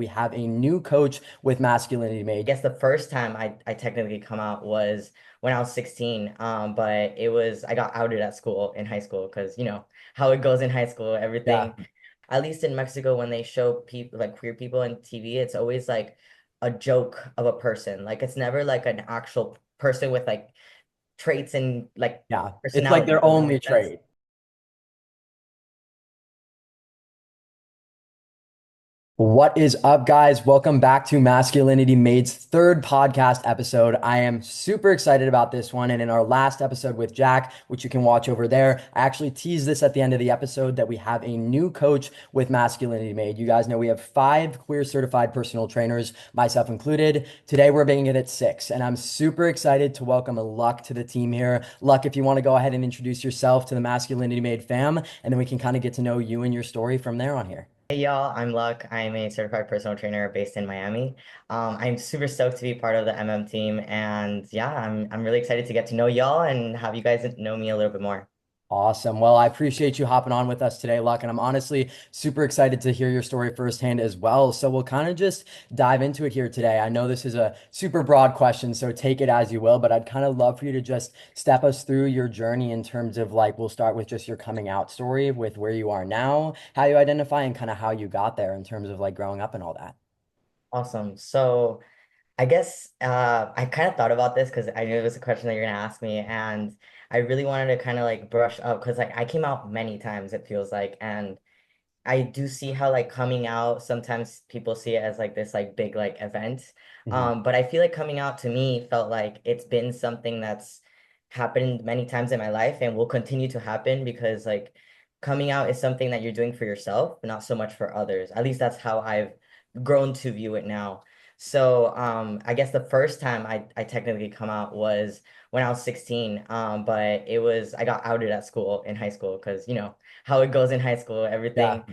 we have a new coach with Masculinity Made. I guess the first time I technically come out was when I was 16. But it was I got outed at school in high school because you know how it goes in high school, Yeah. everything. At least in Mexico, when they show people like queer people on TV, it's always like a joke of a person. Like it's never like an actual person with like traits and like Yeah. It's like personality. their Does that only make sense? trait. What is up, guys? Welcome back to Masculinity Made's third podcast episode. I am super excited about this one. And in our last episode with Jack, which you can watch over there, I actually teased this at the end of the episode that we have a new coach with Masculinity Made. You guys know we have 5 queer certified personal trainers, myself included. Today, we're bringing it at 6. And I'm super excited to welcome Luck to the team here. Luck, if you want to go ahead and introduce yourself to the Masculinity Made fam, and then we can kind of get to know you and your story from there on here. Hey y'all, I'm Luck. I'm a certified personal trainer based in Miami. I'm super stoked to be part of the MM team, and yeah, I'm really excited to get to know y'all and have you guys know me a little bit more. Awesome. Well, I appreciate you hopping on with us today, Luck, and I'm honestly super excited to hear your story firsthand as well. So we'll kind of just dive into it here today. I know this is a super broad question, so take it as you will, but I'd kind of love for you to just step us through your journey in terms of like, we'll start with just your coming out story with where you are now, how you identify, and kind of how you got there in terms of like growing up and all that. Awesome. So I guess I kind of thought about this because I knew it was a question that you're gonna ask me, and I really wanted to kind of like brush up because like I came out many times, it feels like, and I do see how like coming out sometimes people see it as like this like big like event. Mhm. But I feel like coming out to me felt like it's been something that's happened many times in my life and will continue to happen because like coming out is something that you're doing for yourself, but not so much for others. At least that's how I've grown to view it now. So I guess the first time I technically come out was when I was 16. But it was I got outed at school in high school because you know how it goes in high school, Yeah. everything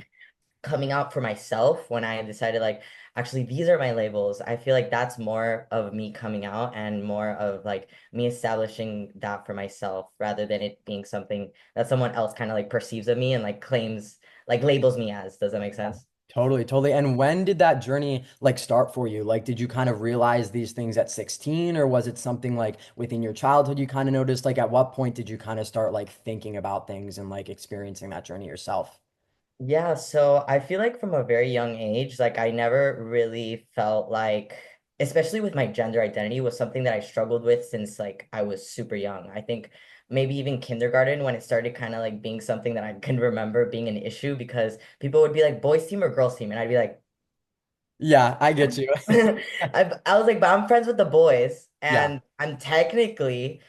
coming out for myself when I decided like actually these are my labels. I feel like that's more of me coming out and more of like me establishing that for myself rather than it being something that someone else kind of like perceives of me and like claims like labels me as. Does that make Yeah. sense? Totally, totally. And when did that journey like start for you? Like, did you kind of realize these things at 16, or was it something like within your childhood you kind of noticed? Like, at what point did you kind of start like thinking about things and like experiencing that journey yourself? Yeah, so I feel like from a very young age, like I never really felt like, especially with my gender identity, was something that I struggled with since like I was super young. I think maybe even kindergarten when it started kind of like being something that I can remember being an issue because people would be like boys team or girls team, and I'd be like, Yeah, I get you. I was like, but I'm friends with the boys, Yeah. and I'm technically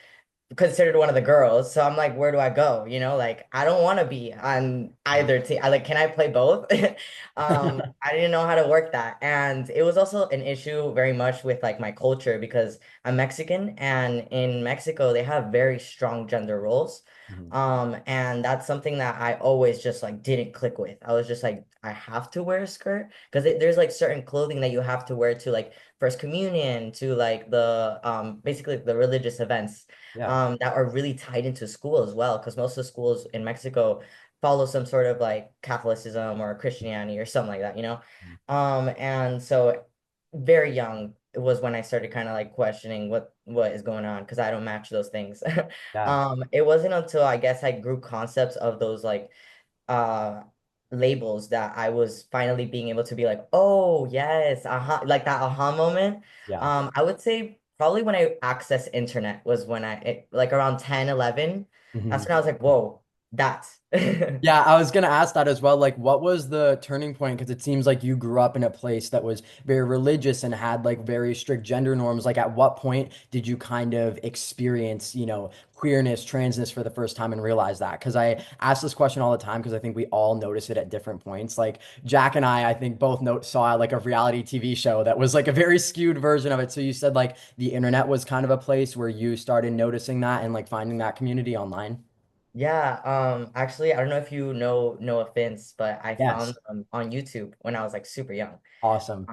considered one of the girls. So I'm like, where do I go? You know, like I don't want to be on either team. I like, can I play both? I didn't know how to work that. And it was also an issue very much with like my culture because I'm Mexican and in Mexico they have very strong gender roles. Mhm. And that's something that I always just like didn't click with. I was just like, I have to wear a skirt because there's like certain clothing that you have to wear to like first communion, to like the basically the religious events Yeah. that are really tied into school as well, because most of the schools in Mexico follow some sort of like Catholicism or Christianity or something like that, you know? And so very young it was when I started kind of like questioning what is going on because I don't match those things. Yeah. It wasn't until I guess I grew concepts of those like uh labels that I was finally being able to be like, oh yes, like that aha moment. Yeah. I would say probably when I accessed internet was when like around 10, 11. That's Mhm. when I was like, whoa, that's Yeah, I was gonna ask that as well. Like, what was the turning point? Because it seems like you grew up in a place that was very religious and had like very strict gender norms. Like, at what point did you kind of experience, queerness, transness for the first time and realize that? Because I ask this question all the time because I think we all notice it at different points. Like Jack and I think both saw like a reality TV show that was like a very skewed version of it. So you said like the internet was kind of a place where you started noticing that and like finding that community online. Yeah, actually, I don't know if you know Noah Fintz, but I Yes. found him on YouTube when I was like super young. Awesome.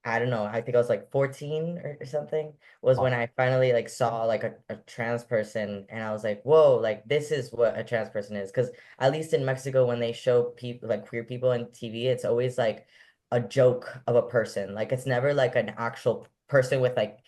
I don't know, I think I was like 14 or something, was when I finally like saw like a trans person and I was like, whoa, like this is what a trans person is. Because at least in Mexico, when they show people like queer people on TV, it's always like a joke of a person. Like it's never like an actual person with like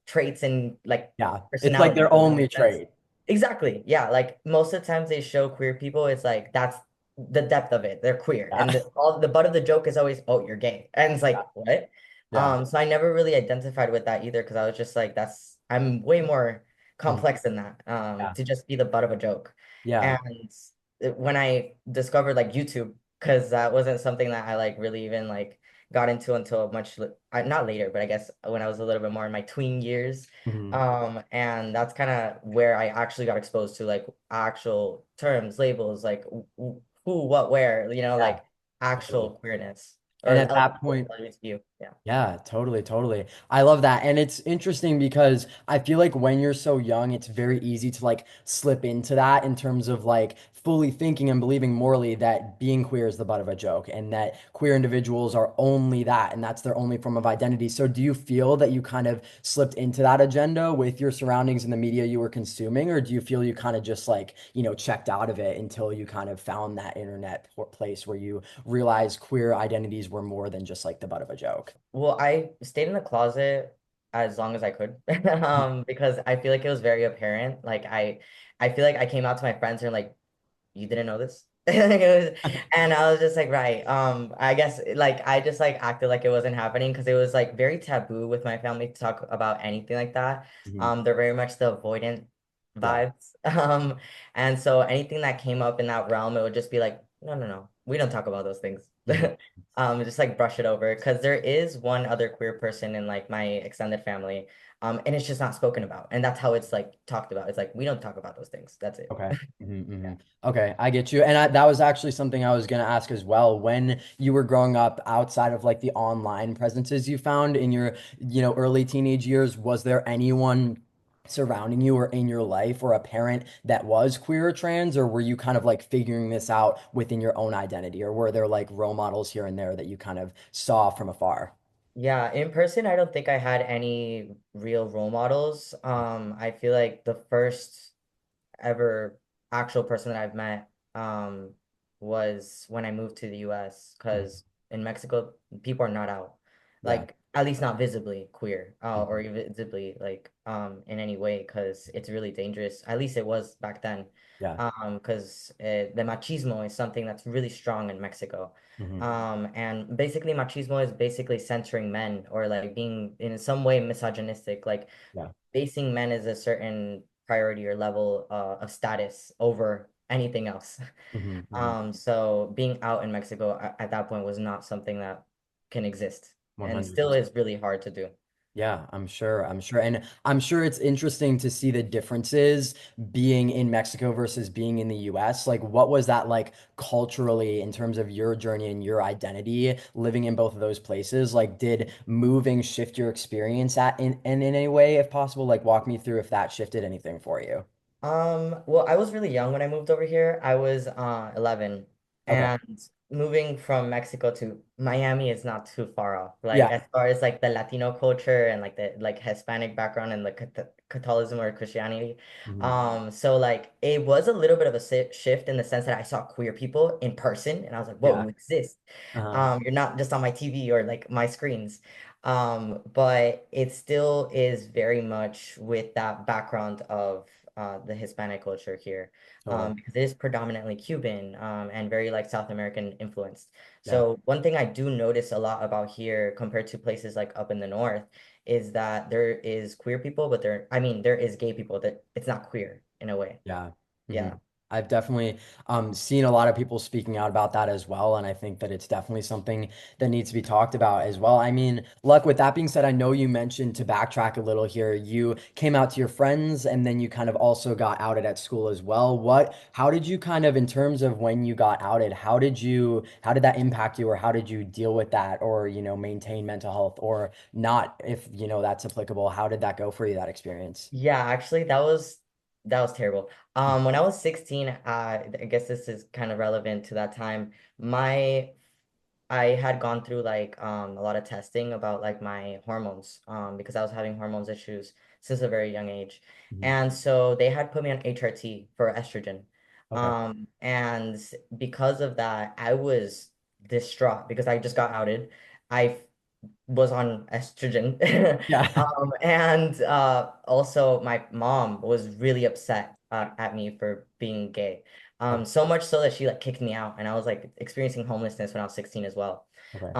traits and like Yeah. It's like personality. their Does that only make sense? trait. Exactly. Yeah. Like most of the times they show queer people, it's like that's the depth of it. They're queer. Yeah. And all the butt of the joke is always, oh, you're gay. And it's Yeah. like, what? Yeah. So I never really identified with that either because I was just like, I'm way more Mhm. complex than that, Yeah. to just be the butt of a joke. Yeah. And when I discovered like YouTube, because that wasn't something that I like really even like got into until not later, but I guess when I was a little bit more in my tween years. Mhm. And that's kind of where I actually got exposed to like actual terms, labels, like who, what, where, Yeah. like actual Totally. queerness And or at that point, LGBTQ. Yeah. yeah, totally, totally. I love that. And it's interesting because I feel like when you're so young, it's very easy to like slip into that in terms of like fully thinking and believing morally that being queer is the butt of a joke and that queer individuals are only that and that's their only form of identity. So do you feel that you kind of slipped into that agenda with your surroundings and the media you were consuming, or do you feel you kind of just like, checked out of it until you kind of found that internet place where you realized queer identities were more than just like the butt of a joke? Well, I stayed in the closet as long as I could, because I feel like it was very apparent. I feel like I came out to my friends and like, you didn't know this? And I was just like, right. I guess like I just like acted like it wasn't happening because it was like very taboo with my family to talk about anything like that. Mhm. They're very much the avoidant Yeah. vibes. And so anything that came up in that realm, it would just be like, no, no, no, we don't talk about those things. Mhm. Just like brush it over because there is one other queer person in like my extended family. And it's just not spoken about. And that's how it's like talked about. It's like we don't talk about those things. That's it. Okay. Yeah. Okay, I get you. And that was actually something I was going to ask as well. When you were growing up outside of like the online presences you found in your, early teenage years, was there anyone surrounding you or in your life or a parent that was queer or trans, or were you kind of like figuring this out within your own identity, or were there like role models here and there that you kind of saw from afar? Yeah, in person, I don't think I had any real role models. I feel like the first ever actual person that I've met was when I moved to the US Mhm. because in Mexico people are not out, Yeah. like at least not visibly queer, or Mhm. even visibly like in any way because it's really dangerous. At least it was back then. Yeah. Because the machismo is something that's really strong in Mexico. Hmm. And basically machismo is basically censoring men or like being in some way misogynistic, like Yeah. basing men as a certain priority or level of status over anything else. Hmm. Hmm. So being out in Mexico at that point was not something that can exist and still 100%. is really hard to do. Yeah, I'm sure. I'm sure. And I'm sure it's interesting to see the differences being in Mexico versus being in the US. Like, what was that like culturally in terms of your journey and your identity living in both of those places? Like, did moving shift your experience in any way, if possible? Like, walk me through if that shifted anything for you. Well, I was really young when I moved over here. I was 11, Okay. and moving from Mexico to Miami is not too far off. Like Yeah. as far as like the Latino culture and like the like Hispanic background and like Catholicism or Christianity. Hmm. So like it was a little bit of a shift in the sense that I saw queer people in person and I was like, whoa, Yeah. you exist. Uh-huh. You're not just on my TV or like my screens. But it still is very much with that background of the Hispanic culture here, Totally. because it is predominantly Cuban, and very like South American influenced. Yeah. So one thing I do notice a lot about here compared to places like up in the north is that there is queer people, but I mean, there is gay people that it's not queer in a way. Yeah. Hmm. Yeah. I've definitely seen a lot of people speaking out about that as well. And I think that it's definitely something that needs to be talked about as well. I mean, Luck, with that being said, I know you mentioned to backtrack a little here, you came out to your friends and then you kind of also got outed at school as well. How did you kind of, in terms of when you got outed, how did that impact you or how did you deal with that or, maintain mental health or not, if, that's applicable? How did that go for you, that experience? Yeah, actually, that was terrible. When I was 16, I guess this is kind of relevant to that time. My I had gone through like a lot of testing about like my hormones because I was having hormones issues since a very young age. Mhm. And so they had put me on HRT for estrogen. Okay. And because of that, I was distraught because I just got outed. I was on estrogen. Yeah. And also my mom was really upset at me for being gay. Okay. So much so that she like kicked me out, and I was like experiencing homelessness when I was 16 as well. Okay.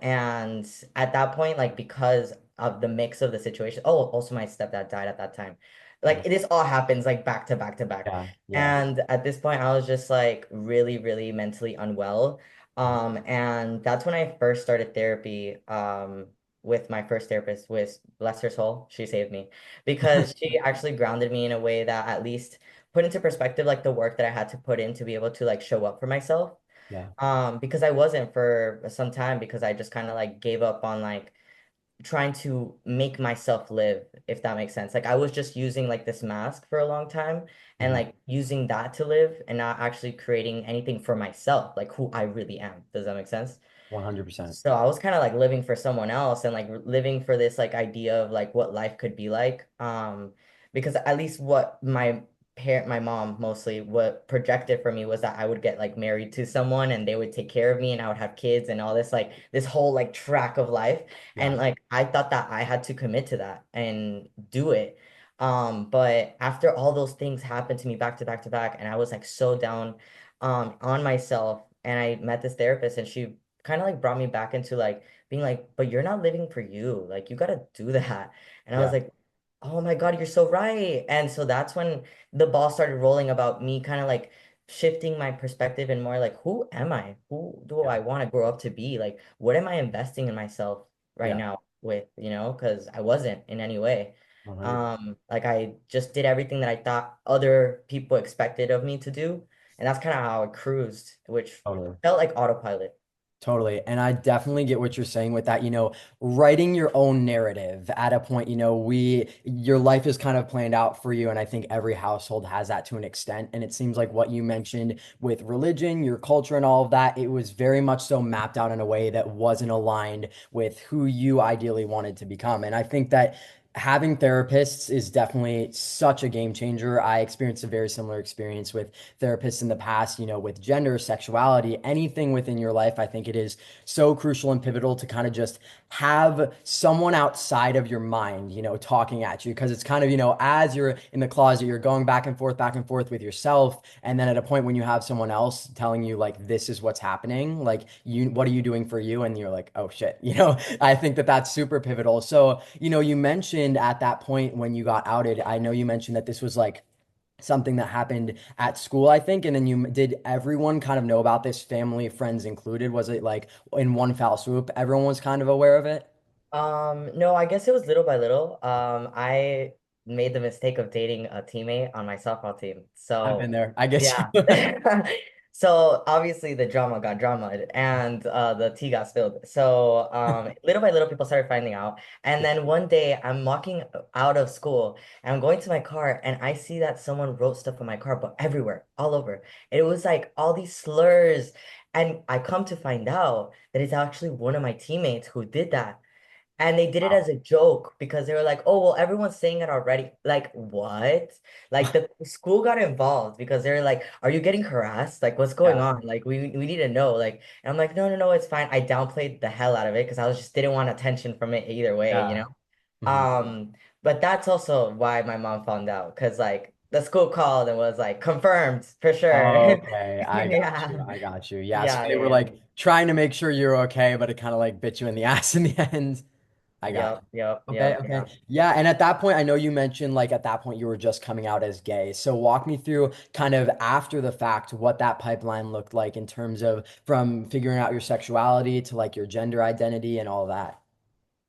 And at that point, like because of the mix of the situation, oh, also my stepdad died at that time. Like Okay. this all happens like back to back to back. Yeah. Yeah. And at this point, I was just like really, really mentally unwell. And that's when I first started therapy. With my first therapist, with bless her soul, she saved me because she actually grounded me in a way that at least put into perspective like the work that I had to put in to be able to like show up for myself. Yeah. Because I wasn't for some time because I just kind of like gave up on like trying to make myself live, if that makes sense. Like I was just using like this mask for a long time and Mhm. like using that to live and not actually creating anything for myself, like who I really am. Does that make sense? 100%. So I was kind of like living for someone else and like living for this like idea of like what life could be like. Because at least what my mom mostly, what projected for me was that I would get like married to someone and they would take care of me and I would have kids and all this like this whole like track of life. Yeah. And like I thought that I had to commit to that and do it. But after all those things happened to me back to back to back, and I was like so down on myself, and I met this therapist and she kind of like brought me back into like being like, but you're not living for you. Like you gotta do that. And I was Yeah. like, oh my God, you're so right. And so that's when the ball started rolling about me kind of like shifting my perspective and more like, who am I? Who do Yeah. I want to grow up to be? Like, what am I investing in myself right Yeah. now with, because I wasn't in any way. 100. Like I just did everything that I thought other people expected of me to do. And that's kind of how I cruised, which Totally. felt like autopilot. Totally. And I definitely get what you're saying with that, writing your own narrative at a point, your life is kind of planned out for you. And I think every household has that to an extent. And it seems like what you mentioned with religion, your culture, and all of that, it was very much so mapped out in a way that wasn't aligned with who you ideally wanted to become. And I think that having therapists is definitely such a game changer. I experienced a very similar experience with therapists in the past, with gender, sexuality, anything within your life. I think it is so crucial and pivotal to kind of just have someone outside of your mind, talking at you. Because it's kind of, as you're in the closet, you're going back and forth with yourself. And then at a point when you have someone else telling you, like, this is what's happening, like, what are you doing for you? And you're like, oh shit, I think that that's super pivotal. So, you mentioned at that point when you got outed, I know you mentioned that this was like, something that happened at school, I think. And then did everyone kind of know about this, family, friends included? Was it like in one foul swoop, everyone was kind of aware of it? No, I guess it was little by little. I made the mistake of dating a teammate on my softball team. I've been So, there. I guess you. yeah. So obviously the drama got dramaed and the tea got spilled. So little by little people started finding out. And then one day I'm walking out of school and I'm going to my car and I see that someone wrote stuff on my car, but everywhere, all over. It was like all these slurs. And I come to find out that it's actually one of my teammates who did that. And they did it Wow. as a joke because they were like, oh, well, everyone's saying it already. Like, what? Like the school got involved because they're like, are you getting harassed? Like, what's going Yeah. on? Like, we need to know. Like, and I'm like, no, no, no, it's fine. I downplayed the hell out of it because I was just didn't want attention from it either way, you Yeah. know? Mhm. But that's also why my mom found out because like the school called and was like, confirmed for sure. Okay, I got you. Yeah. I got you. Yeah, so Yeah, they yeah, were yeah. like trying to make sure you're okay, but it kind of like bit you in the ass in the end. I got Yep, yep, you. Okay, yep, okay. yeah. Yeah, and at that point, I know you mentioned like at that point you were just coming out as gay. So walk me through kind of after the fact what that pipeline looked like in terms of from figuring out your sexuality to like your gender identity and all that.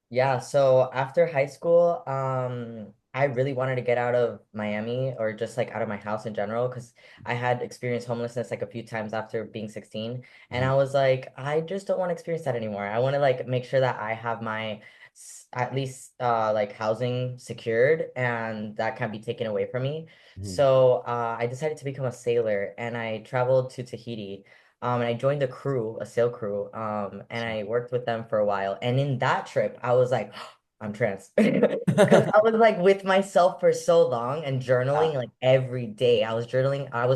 Yeah, so after high school, I really wanted to get out of Miami or just like out of my house in general because I had experienced homelessness like a few times after being 16. And Mhm. I was like, I just don't want to experience that anymore. I want to like make sure that I have my at least like housing secured and that can't be taken away from me. Mhm. So I decided to become a sailor and I traveled to Tahiti. And I joined a crew, a sail crew, and I worked with them for a while. And in that trip, I was like, I'm trans. Because I was like with myself for so long and Yeah. journaling like every day. I was journaling. I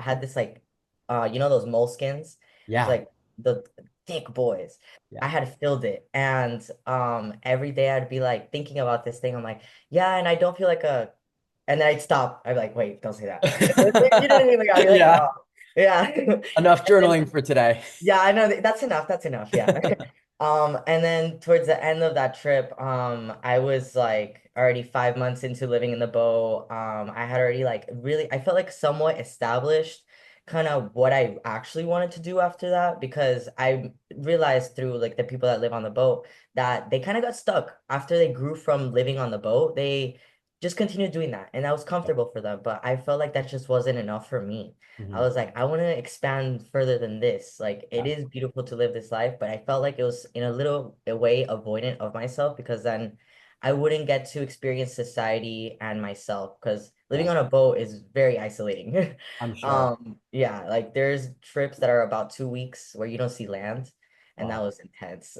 had this like, those moleskins to Yeah. like the thick boys. I Yeah. had filled it. And every day I'd be like thinking about this thing. I'm like, yeah, and I don't feel like a and then I'd stop. I'd be like, wait, don't say that. You know what I mean? Like I'd be like, Yeah. oh yeah. Enough And then journaling for today. yeah, I know that's enough. That's enough. Yeah. And then towards the end of that trip, I was like already 5 months into living in the boat. I had already like really, I felt like somewhat established kind of what I actually wanted to do after that because I realized through like the people that live on the boat that they kind of got stuck after they grew from living on the boat. They just continued doing that, and that was comfortable for them. But I felt like that just wasn't enough for me. I Mhm. was like, I want to expand further than this. Like, it Yeah. is beautiful to live this life, but I felt like it was in a little a way avoidant of myself because then I wouldn't get to experience society and myself because living Yeah. on a boat is very isolating. I'm sure. Yeah, like there's trips that are about 2 weeks where you don't see land, and that Wow. was intense.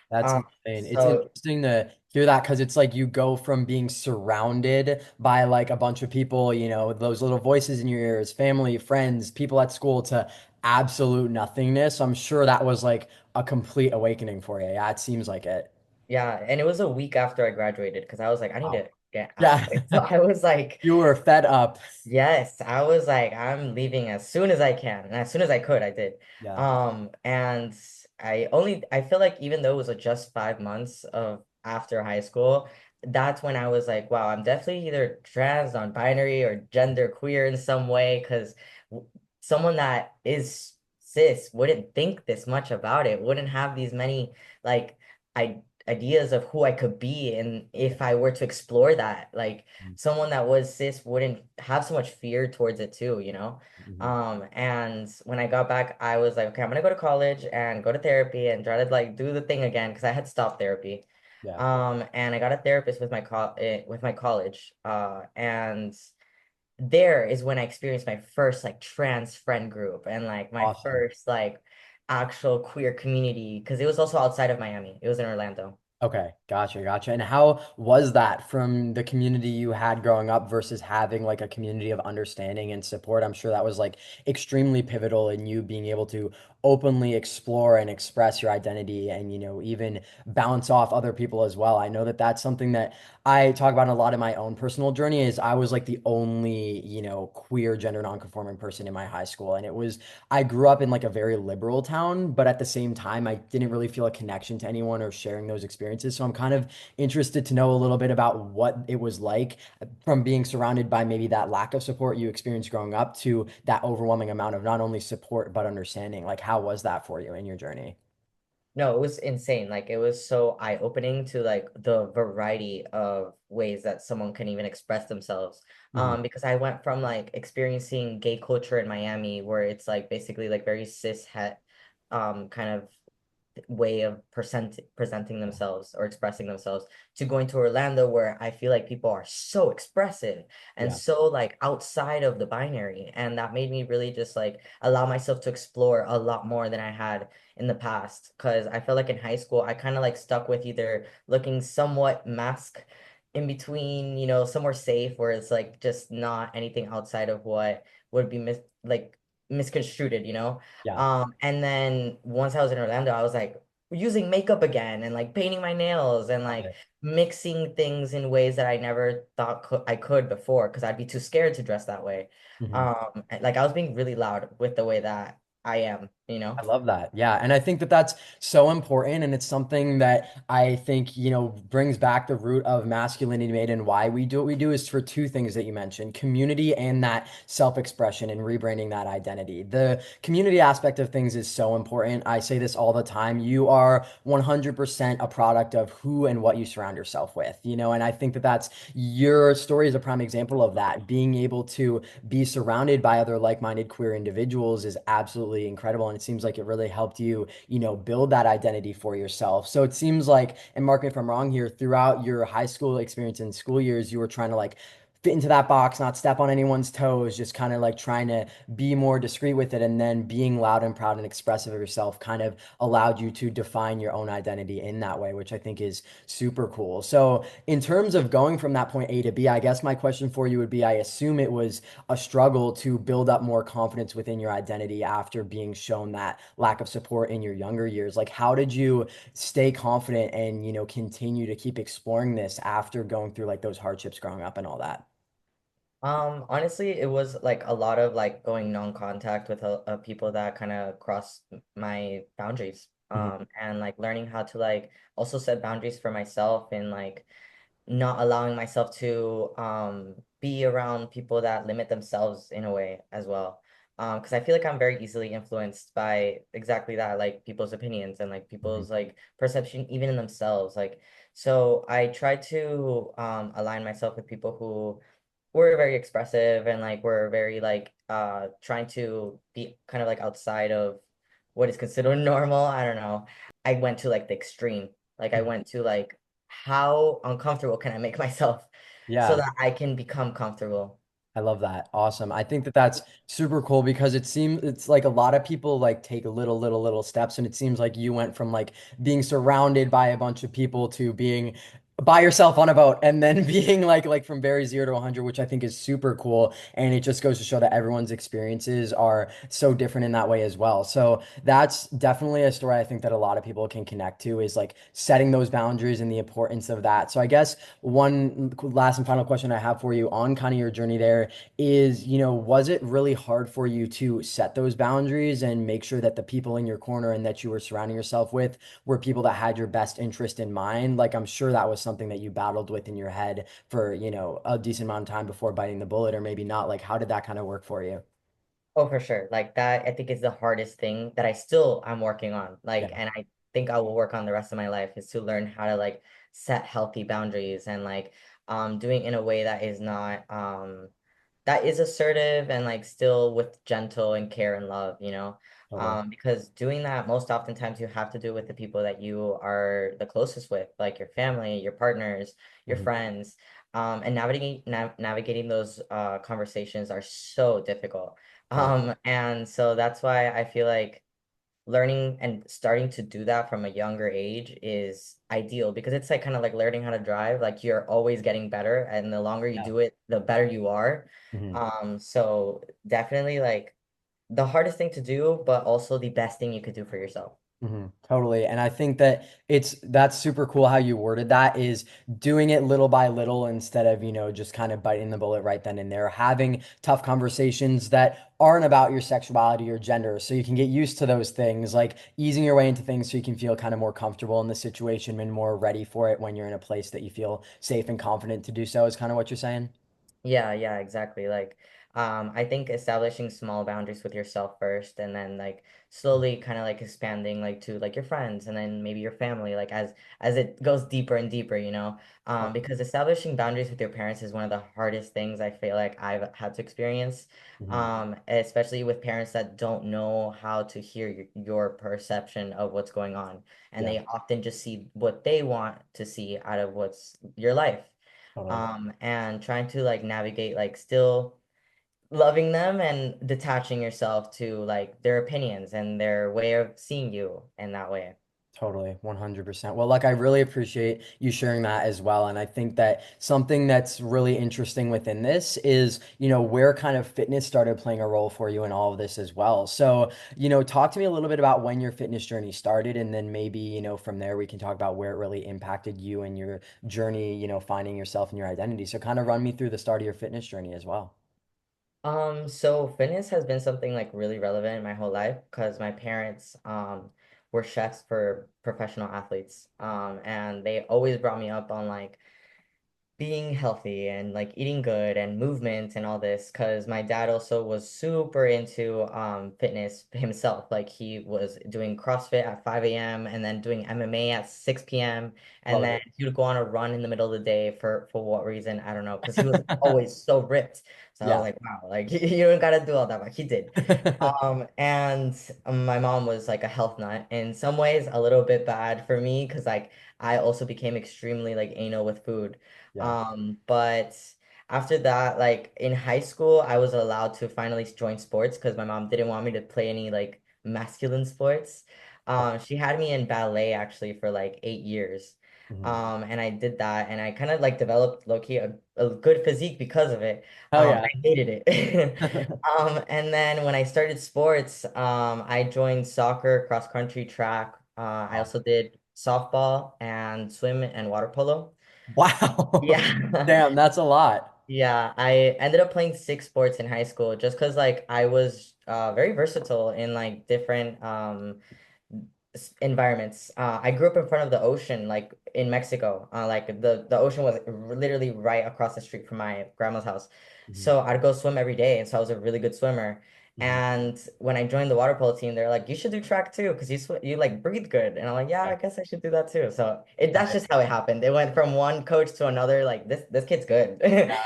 That's Um, insane. It's so interesting to hear that because it's like you go from being surrounded by like a bunch of people, those little voices in your ears, family, friends, people at school to absolute nothingness. I'm sure that was like a complete awakening for you. Yeah, it seems like it. yeah, and it was a week after I graduated because I was like, I need Wow. to get Yeah. out. So I was like, You were fed up. yes, I was like, I'm leaving as soon as I can. And as soon as I could, I did. Yeah. And I feel like even though it was just 5 months of after high school, that's when I was like, wow, I'm definitely either trans, non-binary, or gender queer in some way, because someone that is cis wouldn't think this much about it, wouldn't have these many like I ideas of who I could be, and if I were to explore that, like someone that was cis wouldn't have so much fear towards it too, you know? Mhm. And when I got back, I was like, okay, I'm gonna go to college and go to therapy and try to like do the thing again because I had stopped therapy. Yeah. And I got a therapist with with my college. And there is when I experienced my first like trans friend group and like my Awesome. first like actual queer community because it was also outside of Miami. It was in Orlando. Okay, gotcha, gotcha. And how was that from the community you had growing up versus having like a community of understanding and support? I'm sure that was like extremely pivotal in you being able to openly explore and express your identity and, even bounce off other people as well. I know that that's something that I talk about a lot in my own personal journey is I was like the only, queer gender nonconforming person in my high school. And I grew up in like a very liberal town, but at the same time, I didn't really feel a connection to anyone or sharing those experiences. So I'm kind of interested to know a little bit about what it was like from being surrounded by maybe that lack of support you experienced growing up to that overwhelming amount of not only support, but understanding. Like, how was that for you in your journey? No, it was insane. Like it was so eye-opening to like the variety of ways that someone can even express themselves. Mhm. Because I went from like experiencing gay culture in Miami where it's like basically like very cis het kind of way of presenting themselves or expressing themselves to going to Orlando where I feel like people are so expressive and Yeah. so like outside of the binary, and that made me really just like allow myself to explore a lot more than I had in the past because I felt like in high school I kind of like stuck with either looking somewhat mask in between, somewhere safe where it's like just not anything outside of what would be misconstrued, Yeah. and then once I was in Orlando, I was like using makeup again and like painting my nails and Love like it. mixing things in ways that I never thought I could before because I'd be too scared to dress that way. Mhm. Like I was being really loud with the way that I am. I love that. Yeah. And I think that that's so important. And it's something that I think, brings back the root of masculinity made and why we do what we do is for two things that you mentioned, community and that self-expression and rebranding that identity. The community aspect of things is so important. I say this all the time. You are 100% a product of who and what you surround yourself with, and I think that that's your story is a prime example of that. Being able to be surrounded by other like-minded queer individuals is absolutely incredible. And it seems like it really helped you, build that identity for yourself. So it seems like, and mark me if I'm wrong here, throughout your high school experience and school years, you were trying to like fit into that box, not step on anyone's toes, just kind of like trying to be more discreet with it. And then being loud and proud and expressive of yourself kind of allowed you to define your own identity in that way, which I think is super cool. So, in terms of going from that point A to B, I guess my question for you would be, I assume it was a struggle to build up more confidence within your identity after being shown that lack of support in your younger years. Like, how did you stay confident and, continue to keep exploring this after going through like those hardships growing up and all that? Honestly, it was like a lot of like going non-contact with people that kind of cross my boundaries. Mhm. And like learning how to like also set boundaries for myself and like not allowing myself to be around people that limit themselves in a way as well. Because I feel like I'm very easily influenced by exactly that, like people's opinions and like Mhm. people's like perception even in themselves. Like, so I try to align myself with people who were very expressive and like were very like trying to be kind of like outside of what is considered normal. I don't know. I went to like the extreme. Like I Mhm. went to like how uncomfortable can I make myself so Yeah. that I can become comfortable. I love that. Awesome. I think that that's super cool because it seems it's like a lot of people like take little steps, and it seems like you went from like being surrounded by a bunch of people to being by yourself on a boat and then being like from very 0 to 100, which I think is super cool. And it just goes to show that everyone's experiences are so different in that way as well. So that's definitely a story I think that a lot of people can connect to, is like setting those boundaries and the importance of that. So I guess one last and final question I have for you on kind of your journey there is, was it really hard for you to set those boundaries and make sure that the people in your corner and that you were surrounding yourself with were people that had your best interest in mind? Like, I'm sure that was something that you battled with in your head for, a decent amount of time before biting the bullet, or maybe not. Like, how did that kind of work for you? Oh, for sure. Like that, I think is the hardest thing that I still I'm working on. Yeah. Like, and I think I will work on the rest of my life is to learn how to like set healthy boundaries and like doing in a way that is not that is assertive and like still with gentle and care and love, you know? Totally. Because doing that most oftentimes you have to do it with the people that you are the closest with, like your family, your partners, your Mhm. friends. And navigating those conversations are so difficult. Totally. And so that's why I feel like learning and starting to do that from a younger age is ideal because it's like kind of like learning how to drive. Like you're always getting better, and the longer you Yeah. do it, the better you are. Mhm. So definitely like the hardest thing to do, but also the best thing you could do for yourself. Totally. And I think that that's super cool how you worded that, is doing it little by little instead of, just kind of biting the bullet right then and there, having tough conversations that aren't about your sexuality or gender. So you can get used to those things, like easing your way into things so you can feel kind of more comfortable in the situation and more ready for it when you're in a place that you feel safe and confident to do so, is kind of what you're saying. Yeah, yeah, exactly. Like, I think establishing small boundaries with yourself first, and then like slowly kind of like expanding like to like your friends, and then maybe your family, like as it goes deeper and deeper, you know. Because establishing boundaries with your parents is one of the hardest things I feel like I've had to experience. Mhm. Especially with parents that don't know how to hear your perception of what's going on, and Yeah, they often just see what they want to see out of what's your life totally. and trying to like navigate like still loving them and detaching yourself to like their opinions and their way of seeing you in that way. Totally, 100%. Well, like, I really appreciate you sharing that as well. And I think that something that's really interesting within this is, where kind of fitness started playing a role for you in all of this as well. So, talk to me a little bit about when your fitness journey started, and then maybe, from there we can talk about where it really impacted you and your journey, finding yourself and your identity. So kind of run me through the start of your fitness journey as well. So fitness has been something like really relevant in my whole life because my parents were chefs for professional athletes. And they always brought me up on like being healthy and like eating good and movement and all this because my dad also was super into fitness himself. Like he was doing CrossFit at 5 a.m. and then doing MMA at 6 p.m. and Love then it. he would go on a run in the middle of the day for what reason I don't know because he was always so ripped. So I was Yeah. like, wow, like you don't gotta do all that, but he did. And my mom was like a health nut in some ways, a little bit bad for me because like I also became extremely like anal with food. Yeah. But after that, like in high school, I was allowed to finally join sports because my mom didn't want me to play any like masculine sports. She had me in ballet actually for like 8 years. Mhm. And I did that and I kind of like developed low-key a good physique because of it. Oh I yeah. hated it. And then when I started sports, I joined soccer, cross country, track. I Wow. also did softball and swim and water polo. Wow. Yeah. Damn, that's a lot. Yeah, I ended up playing 6 sports in high school just because like I was very versatile in like different environments. I grew up in front of the ocean, like in Mexico. Like the ocean was literally right across the street from my grandma's house. Mhm. So I'd go swim every day, and so I was a really good swimmer. Mhm. And when I joined the water polo team, they're like, "You should do track too, because you like breathe good." And I'm like, "Yeah, Yeah. I guess I should do that too." So that's Right. just how it happened. It went from one coach to another. Like this kid's good. Yeah.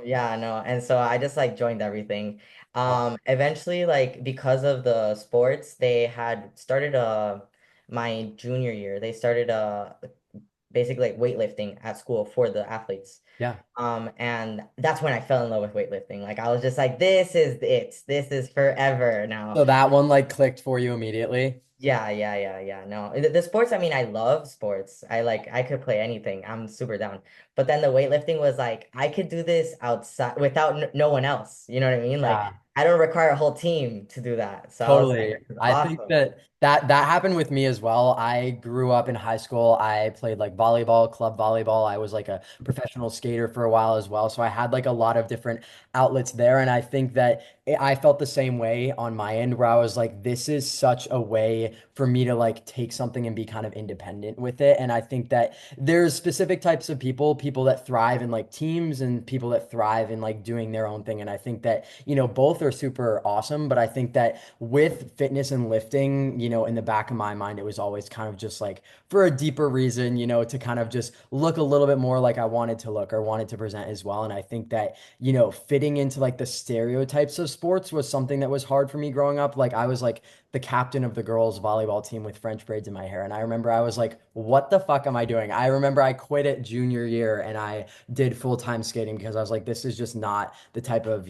Yeah, no. And so I just like joined everything. Wow. Eventually, like because of the sports, they had started my junior year, they started basically like weightlifting at school for the athletes. Yeah. And that's when I fell in love with weightlifting. Like I was just like, this is it. This is forever now. So that one like clicked for you immediately. Yeah. No, the sports, I mean, I love sports. I could play anything. I'm super down. But then the weightlifting was like, I could do this outside without no one else. You know what I mean? Like, Yeah. I don't require a whole team to do that. So I was like, Totally. this is I think awesome. that happened with me as well. I grew up in high school. I played like volleyball, club volleyball. I was like a professional skater for a while as well. So I had like a lot of different outlets there. And I think that I felt the same way on my end where I was like, this is such a way for me to like take something and be kind of independent with it. And I think that there's specific types of people that thrive in like teams and people that thrive in like doing their own thing. And I think that, both are super awesome. But I think that with fitness and lifting, in the back of my mind, it was always kind of just like for a deeper reason, to kind of just look a little bit more like I wanted to look or wanted to present as well. And I think that, fitting into like the stereotypes of sports was something that was hard for me growing up. Like I was like the captain of the girls' volleyball team with French braids in my hair. And I remember I was like, what the fuck am I doing? I remember I quit it junior year and I did full-time skating because I was like, this is just not the type of,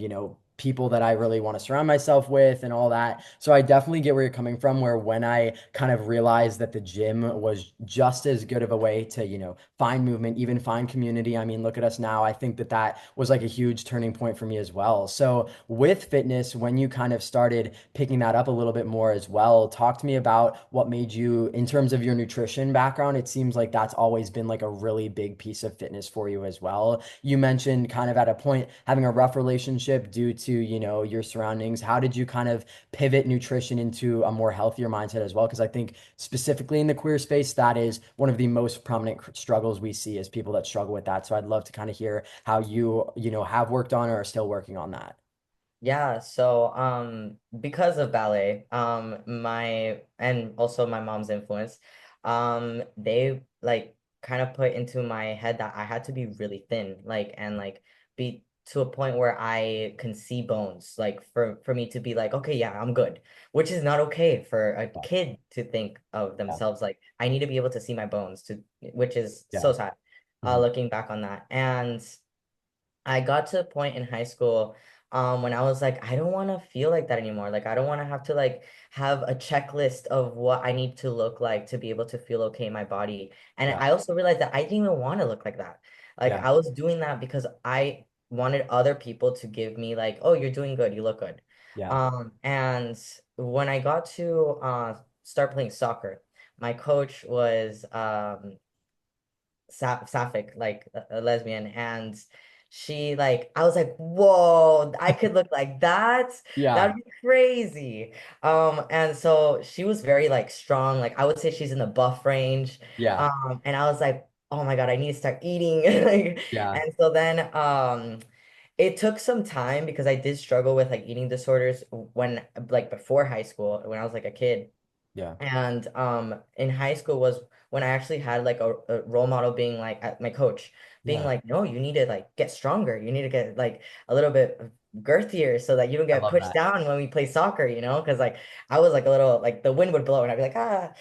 people that I really want to surround myself with and all that. So I definitely get where you're coming from, where when I kind of realized that the gym was just as good of a way to, find movement, even find community. I mean, look at us now. I think that that was like a huge turning point for me as well. So with fitness, when you kind of started picking that up a little bit more as well, talk to me about what made you, in terms of your nutrition background, it seems like that's always been like a really big piece of fitness for you as well. You mentioned kind of at a point having a rough relationship due to, your surroundings. How did you kind of pivot nutrition into a more healthier mindset as well? Because I think specifically in the queer space, that is one of the most prominent struggles we see as people that struggle with that. So I'd love to kind of hear how you, have worked on or are still working on that. Yeah, so because of ballet, my and also my mom's influence, they like kind of put into my head that I had to be really thin, like and like be to a point where I can see bones, like for me to be like, okay, yeah, I'm good, which is not okay for a Yeah. kid to think of Yeah. themselves like I need to be able to see my bones to, which is so Yeah. sad, Mhm. looking back on that. And I got to a point in high school when I was like, I don't want to feel like that anymore. Like, I don't want to have to like have a checklist of what I need to look like to be able to feel okay in my body. And Yeah. I also realized that I didn't even want to look like that. Like, Yeah. I was doing that because I wanted other people to give me like, oh, you're doing good, you look good. Yeah. And when I got to start playing soccer, my coach was sapphic, like a lesbian, and she like I was like, whoa, I could look like that. Yeah. That'd be crazy. And so she was very like strong, like I would say she's in the buff range. Yeah. And I was like, oh my God, I need to start eating. Like, Yeah. and so then it took some time because I did struggle with like eating disorders when like before high school, when I was like a kid. Yeah. And in high school was when I actually had like a role model being like my coach being Yeah. like, no, you need to like get stronger. You need to get like a little bit girthier so that you don't I get love pushed that. down when we play soccer, you know? Because like I was like a little like the wind would blow and I'd be like, ah.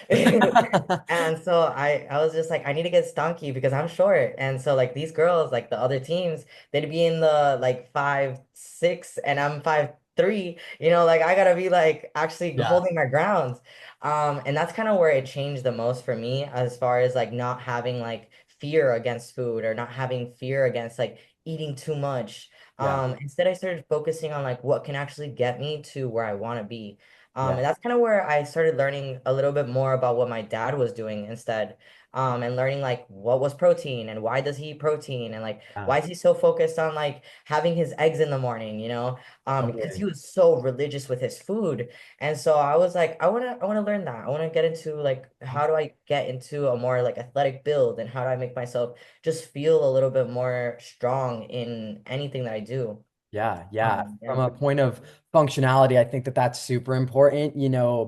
And so I was just like, I need to get stanky because I'm short. And so like these girls, like the other teams, they'd be in the like 5'6" and I'm 5'3", you know, like I gotta be like actually Yeah, holding my ground. And that's kind of where it changed the most for me as far as like not having like fear against food or not having fear against like eating too much. yeah, Instead I started focusing on like what can actually get me to where I want to be. yeah, And that's kind of where I started learning a little bit more about what my dad was doing instead. And learning like what was protein and why does he eat protein and like yeah, why is he so focused on like having his eggs in the morning, you know? Because he totally. was so religious with his food. And so I was like, I wanna learn that. I wanna get into like how do I get into a more like athletic build and how do I make myself just feel a little bit more strong in anything that I do. Yeah, yeah. From Yeah. a point of functionality, I think that that's super important,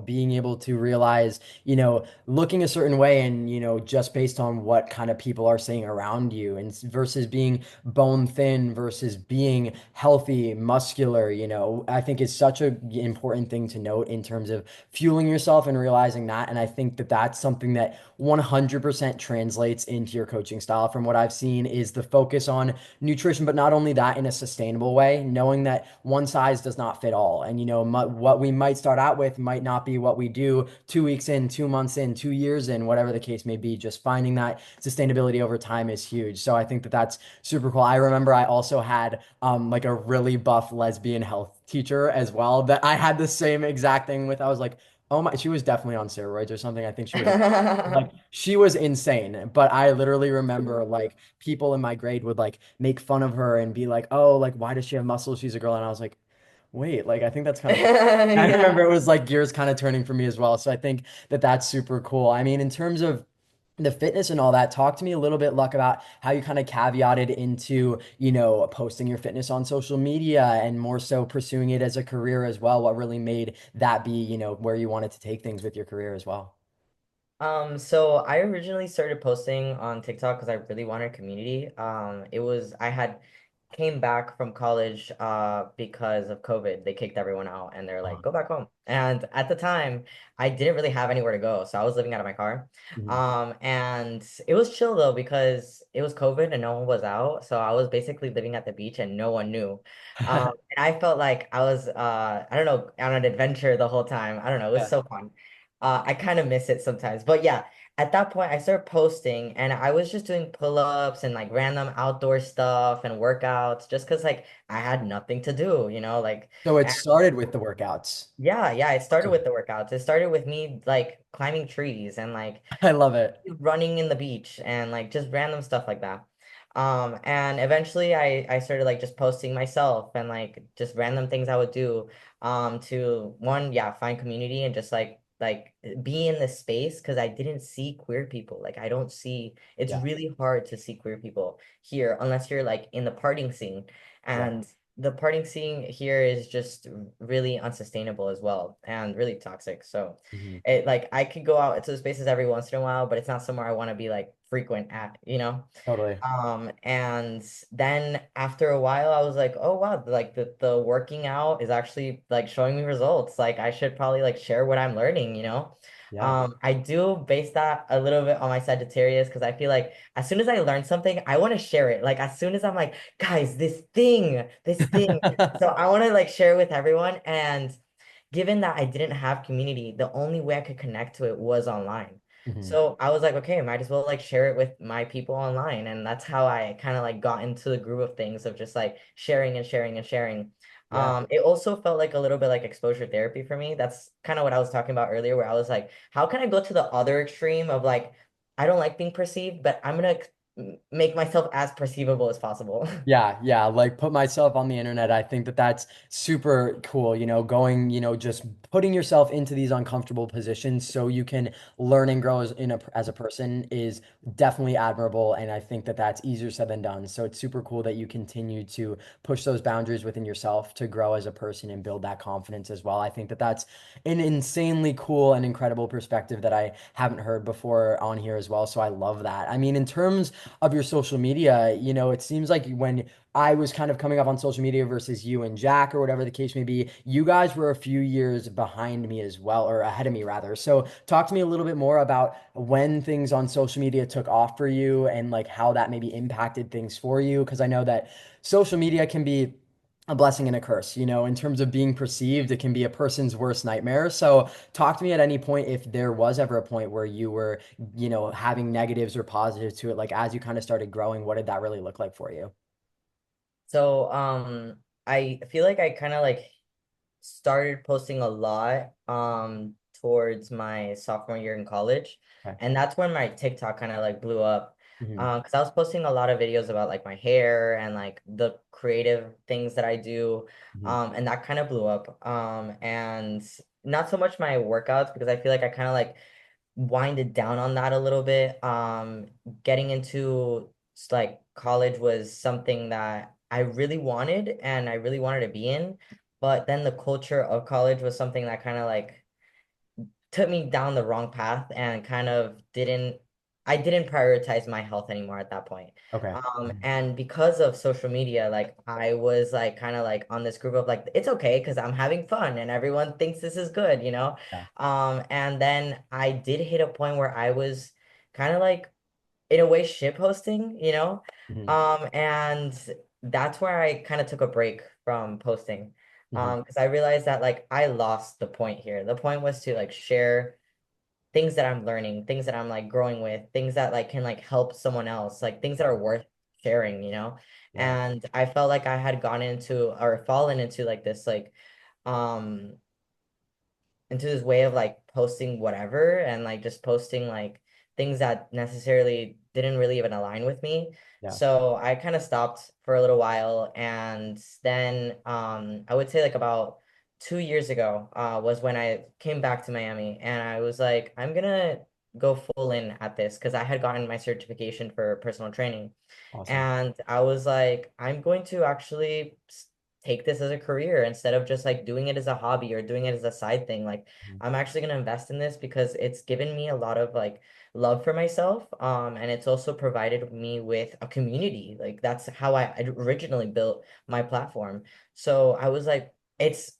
being able to realize, looking a certain way and, just based on what kind of people are saying around you and versus being bone thin versus being healthy, muscular, I think is such a important thing to note in terms of fueling yourself and realizing that. And I think that that's something that 100% translates into your coaching style from what I've seen is the focus on nutrition, but not only that in a sustainable way, knowing that one size does not fit all. And, what we might start out with might not be what we do 2 weeks in, 2 months in, 2 years in, whatever the case may be. Just finding that sustainability over time is huge. So I think that that's super cool. I remember I also had like a really buff lesbian health teacher as well that I had the same exact thing with. I was like, oh my, she was definitely on steroids or something. I think she was like she was insane, but I literally remember like people in my grade would like make fun of her and be like, "Oh, like why does she have muscles? She's a girl." And I was like, "Wait, like I think that's kind of funny." I remember Yeah. it was like gears kind of turning for me as well. So I think that that's super cool. I mean, in terms of the fitness and all that, talk to me a little bit, Luck, about how you kind of caveated into, posting your fitness on social media and more so pursuing it as a career as well. What really made that be, where you wanted to take things with your career as well? So I originally started posting on TikTok because I really wanted a community. I had came back from college because of COVID. They kicked everyone out and they're like, go back home. And at the time, I didn't really have anywhere to go. So I was living out of my car. Mhm. And it was chill though because it was COVID and no one was out. So I was basically living at the beach and no one knew. And I felt like I was I don't know, on an adventure the whole time. I don't know, it was Yeah. so fun. I kind of miss it sometimes. But yeah, at that point, I started posting and I was just doing pull-ups and like random outdoor stuff and workouts just because like I had nothing to do, you know, like, So it and started with the workouts. yeah, yeah, it started So with the workouts. It started with me like climbing trees and like I love it. running in the beach and like just random stuff like that. And eventually I started like just posting myself and like just random things I would do to one, yeah, find community and just like be in this space because I didn't see queer people. Like I don't see it's Yeah. really hard to see queer people here unless you're like in the partying scene. Yeah. And the partying scene here is just really unsustainable as well and really toxic. So Mhm. it like I could go out into the spaces every once in a while, but it's not somewhere I want to be like frequent at, you know? Totally. And then after a while, I was like, oh wow, like the working out is actually like showing me results. Like I should probably like share what I'm learning, you know? Yeah. I do base that a little bit on my Sagittarius because I feel like as soon as I learn something, I want to share it. Like as soon as I'm like, guys, this thing. So I want to like share it with everyone. And given that I didn't have community, the only way I could connect to it was online. Mhm. So I was like, okay, might as well like share it with my people online. And that's how I kind of like got into the groove of things of just like sharing and sharing and sharing. Yeah. It also felt like a little bit like exposure therapy for me. That's kind of what I was talking about earlier, where I was like, how can I go to the other extreme of like, I don't like being perceived, but I'm gonna make myself as perceivable as possible. Yeah, yeah, like put myself on the internet. I think that that's super cool, going, just putting yourself into these uncomfortable positions so you can learn and grow as a person is definitely admirable. And I think that that's easier said than done. So it's super cool that you continue to push those boundaries within yourself to grow as a person and build that confidence as well. I think that that's an insanely cool and incredible perspective that I haven't heard before on here as well. So I love that. I mean, in terms of your social media, it seems like when I was kind of coming up on social media versus you and Jack or whatever the case may be, you guys were a few years behind me as well, or ahead of me rather. So talk to me a little bit more about when things on social media took off for you and like how that maybe impacted things for you. Because I know that social media can be a blessing and a curse, in terms of being perceived, it can be a person's worst nightmare. So talk to me at any point if there was ever a point where you were, having negatives or positives to it, like as you kind of started growing, what did that really look like for you? So, I feel like I kind of like started posting a lot towards my sophomore year in college. Okay. And that's when my TikTok kind of like blew up. Hmm. Because I was posting a lot of videos about like my hair and like the creative things that I do. Hmm. And that kind of blew up. And not so much my workouts because I feel like I kind of like winded down on that a little bit. Getting into like college was something that I really wanted and I really wanted to be in, but then the culture of college was something that kind of like took me down the wrong path and kind of I didn't prioritize my health anymore at that point. Okay. Mhm. And because of social media, like I was like kind of like on this group of like it's okay because I'm having fun and everyone thinks this is good, you know? Yeah. And then I did hit a point where I was kind of like in a way shit posting, you know? Hmm. And that's where I kind of took a break from posting. Hmm. Because I realized that like I lost the point here. The point was to like share things that I'm learning, things that I'm like growing with, things that like can like help someone else, like things that are worth sharing, you know? Yeah. And I felt like I had gone into or fallen into like this like um into this way of like posting whatever and like just posting like things that necessarily didn't really even align with me. Yeah. So I kind of stopped for a little while and then I would say like about 2 years ago was when I came back to Miami and I was like, I'm gonna go full in at this because I had gotten my certification for personal training. Awesome. And I was like, I'm going to actually take this as a career instead of just like doing it as a hobby or doing it as a side thing. Like, Mhm. I'm actually going to invest in this because it's given me a lot of like love for myself. And it's also provided me with a community. Like, that's how I originally built my platform. So I was like, it's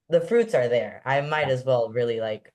the fruits are there. I might Yeah. as well really like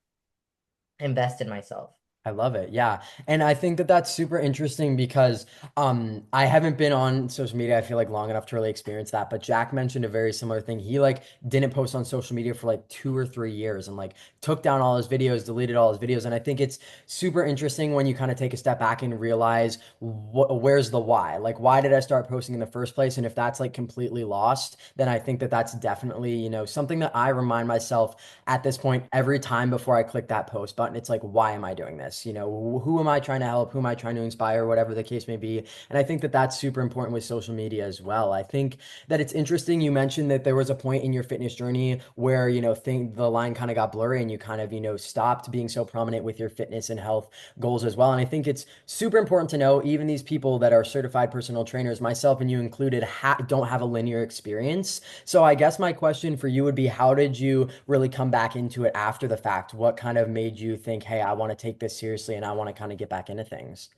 invest in myself. I love it. Yeah. And I think that that's super interesting because I haven't been on social media, I feel like long enough to really experience that. But Jack mentioned a very similar thing. He like didn't post on social media for like 2 or 3 years and like took down all his videos, deleted all his videos. And I think it's super interesting when you kind of take a step back and realize where's the why? Like, why did I start posting in the first place? And if that's like completely lost, then I think that that's definitely, something that I remind myself at this point every time before I click that post button. It's like, why am I doing this? Who am I trying to help? Who am I trying to inspire? Whatever the case may be. And I think that that's super important with social media as well. I think that it's interesting. You mentioned that there was a point in your fitness journey where, the line kind of got blurry and you kind of, stopped being so prominent with your fitness and health goals as well. And I think it's super important to know even these people that are certified personal trainers, myself and you included, don't have a linear experience. So I guess my question for you would be, how did you really come back into it after the fact? What kind of made you think, hey, I want to take this seriously and I want to kind of get back into things?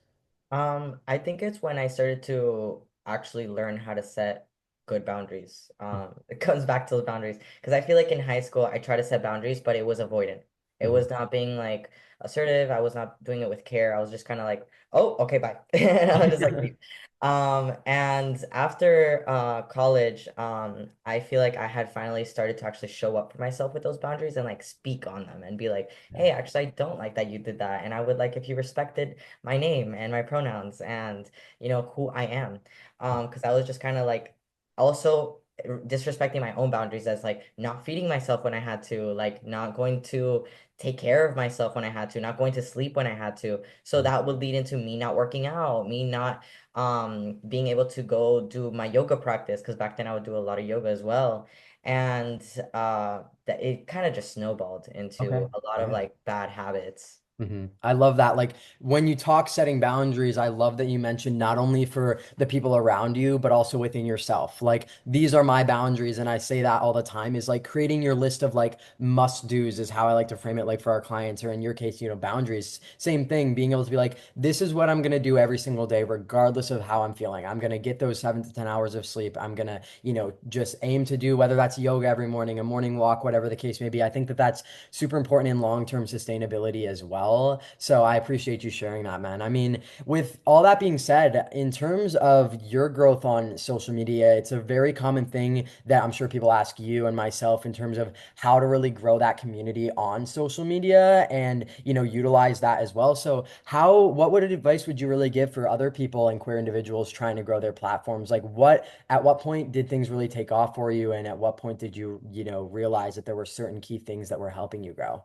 I think it's when I started to actually learn how to set good boundaries. It comes back to those boundaries because I feel like in high school I tried to set boundaries, but it was avoidant. It Mhm. was not being like assertive. I was not doing it with care. I was just kind of like, oh, okay, bye. And I was just like, leave. And after college, I feel like I had finally started to actually show up for myself with those boundaries and like speak on them and be like, Yeah. hey, actually, I don't like that you did that. And I would like if you respected my name and my pronouns and who I am. Because I was just kind of like also disrespecting my own boundaries as like not feeding myself when I had to, like not going to take care of myself when I had to, not going to sleep when I had to. So Mhm. that would lead into me not working out, me not being able to go do my yoga practice because back then I would do a lot of yoga as well. And that it kind of just snowballed Okay. into a lot of Yeah. like bad habits. I love that. Like when you talk setting boundaries, I love that you mentioned not only for the people around you, but also within yourself. Like these are my boundaries. And I say that all the time is like creating your list of like must do's is how I like to frame it, like for our clients, or in your case, boundaries. Same thing, being able to be like, this is what I'm going to do every single day, regardless of how I'm feeling. I'm going to get those 7 to 10 hours of sleep. I'm going to, just aim to do whether that's yoga every morning, a morning walk, whatever the case may be. I think that that's super important in long-term sustainability as well. So I appreciate you sharing that, man. I mean, with all that being said, in terms of your growth on social media, it's a very common thing that I'm sure people ask you and myself in terms of how to really grow that community on social media and, utilize that as well. So what would advice would you really give for other people and queer individuals trying to grow their platforms? Like at what point did things really take off for you? And at what point did you, realize that there were certain key things that were helping you grow?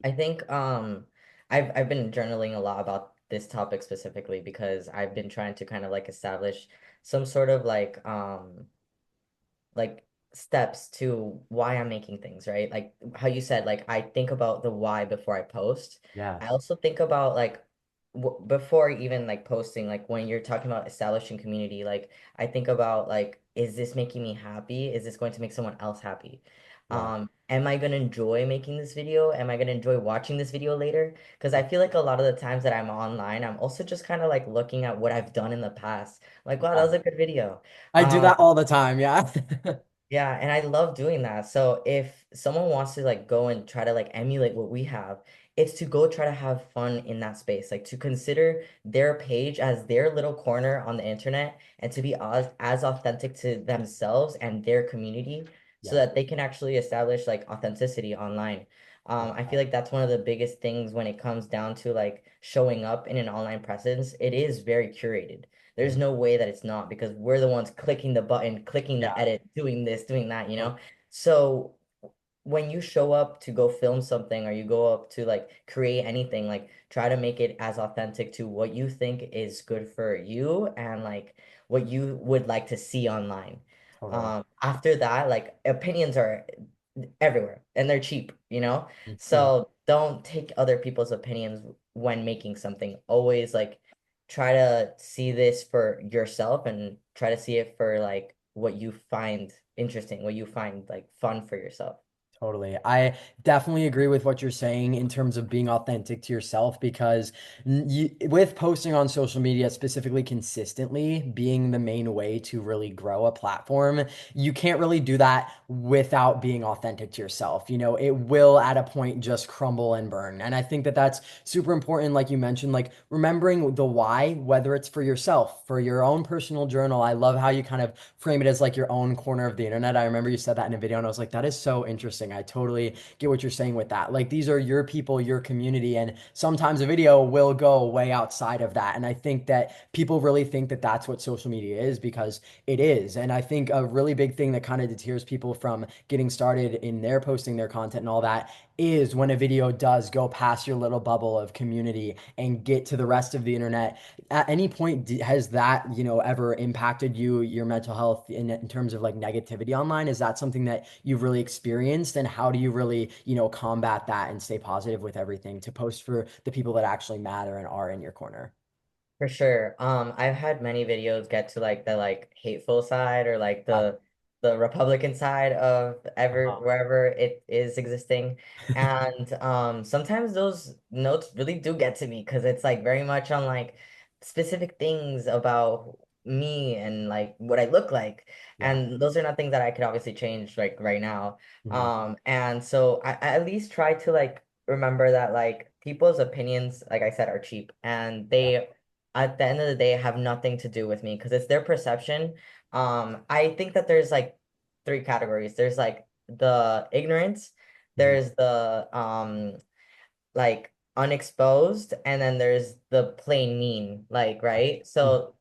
I think I've been journaling a lot about this topic specifically because I've been trying to kind of like establish some sort of like steps to why I'm making things, right? Like how you said, like I think about the why before I post. Yeah. I also think about like w before even like posting, like when you're talking about establishing community, like I think about like, is this making me happy? Is this going to make someone else happy? Yeah. Am I gonna enjoy making this video? Am I gonna enjoy watching this video later? Because I feel like a lot of the times that I'm online, I'm also just kind of like looking at what I've done in the past. Like, wow, that Yeah. was a good video. I do that all the time. Yeah. Yeah, and I love doing that. So if someone wants to like go and try to like emulate what we have, it's to go try to have fun in that space, like to consider their page as their little corner on the internet and to be as authentic to themselves and their community so Yeah. that they can actually establish like authenticity online. I feel like that's one of the biggest things when it comes down to like showing up in an online presence. It is very curated. There's Mhm. no way that it's not because we're the ones clicking the button, clicking the Yeah. edit, doing this, doing that, you know? So when you show up to go film something or you go up to like create anything, like try to make it as authentic to what you think is good for you and like what you would like to see online. Totally. After that, like opinions are everywhere and they're cheap, you know? Mhm. So don't take other people's opinions when making something. Always like try to see this for yourself and try to see it for like what you find interesting, what you find like fun for yourself. Totally. I definitely agree with what you're saying in terms of being authentic to yourself because with posting on social media, specifically consistently being the main way to really grow a platform, you can't really do that without being authentic to yourself. It will at a point just crumble and burn. And I think that that's super important, like you mentioned, like remembering the why, whether it's for yourself, for your own personal journal. I love how you kind of frame it as like your own corner of the internet. I remember you said that in a video, and I was like, that is so interesting. I totally get what you're saying with that. Like, these are your people, your community, and sometimes a video will go way outside of that. And I think that people really think that that's what social media is because it is. And I think a really big thing that kind of deters people from getting started in their posting their content and all that is when a video does go past your little bubble of community and get to the rest of the internet. At any point, has that, ever impacted your mental health in terms of like negativity online? Is that something that you've really experienced? And how do you really, combat that and stay positive with everything to post for the people that actually matter and are in your corner? For sure. I've had many videos get to like the like hateful side or like Yeah. the Republican side of ever Uh-huh. wherever it is existing. And sometimes those notes really do get to me because it's like very much on like specific things about me and like what I look like. Yeah. And those are not things that I could obviously change like right now. Mhm. And so I at least try to like remember that like people's opinions, like I said, are cheap and Yeah. they at the end of the day have nothing to do with me because it's their perception. I think that there's like three categories. There's like the ignorance, Mhm. there's the like unexposed, and then there's the plain mean, like, right? Mhm. So